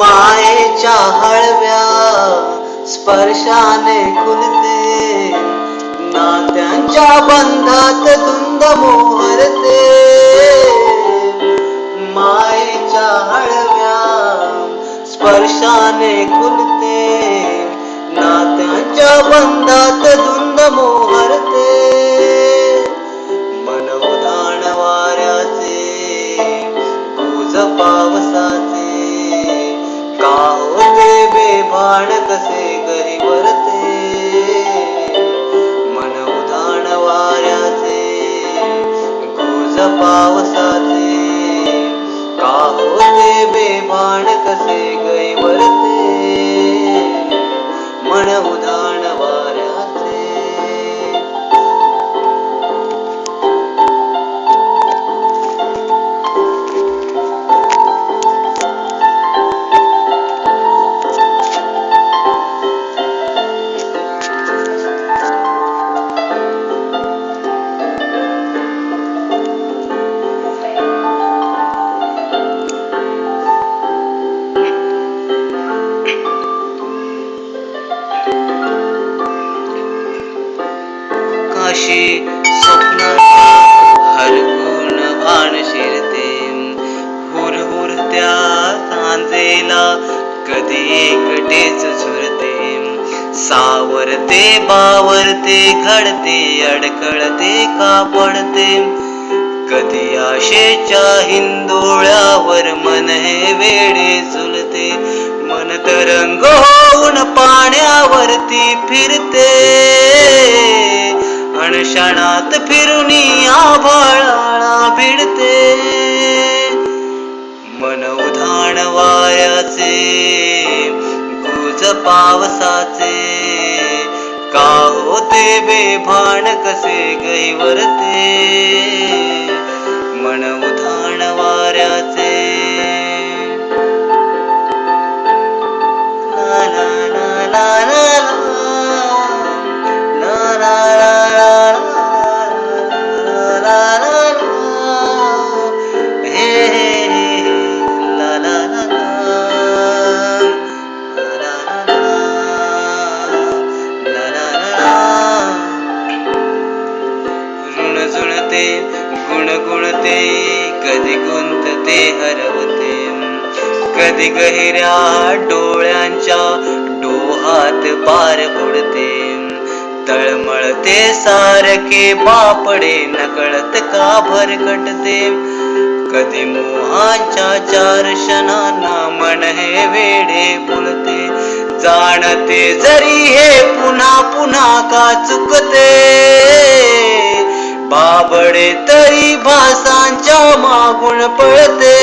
मायेच्या हळव्या स्पर्शाने खुलते, नात्यांच्या बंधात धुंद मोहरते. मायेच्या हळव्या स्पर्शाने खुलते, नात्यांच्या बंधात धुंद मोहरते. मन उधाण वाऱ्याचे, गुज पावसाचे, का होते बेभान कसे गहिवरते. मन उधाण वाऱ्याचे, गुज पावसाचे, का होते बेभान कसे गहिवरते. मन उधाण वाऱ्याचे. काशी स्वप्नात हरकून भान शिरते, हुरहुरत्या सांजेला कधी एकटेच झुरते. सावरते बावरते, घडते अडखळते का पडते. कधी आशेच्या हिंदोळ्यावर मन हे वेडे झुलते. मन तरंग होऊन पाण्यावरती फिरते, क्षणात फिरुनी आभाळाला भिडते. मन उधाण वाऱ्याचे, गुज पावसाचे, का होते बेभान कसे गहिवरते. मन उधाण वाऱ्याचे. ला ला ला ला ला गुणगुणते, कधी गुंतते हरवते. कधी गहिऱ्या डोळ्यांच्या डोहात पार बुडते. तळमळते सारखे बापडे, नकळत का भरकटते. कधी मोहाच्या चार क्षणांना मन हे वेडे बोलते. जाणते जरी हे पुन्हा पुन्हा का चुकते. बाबडे तरी भासांच्या मागून पळते.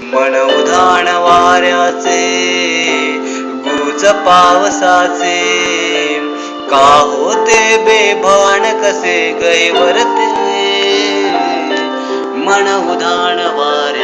मन उधाण वाऱ्याचे, गुज पावसाचे, का होते बेभान कसे गहिवरते. मन उधाण वाऱ्याचे.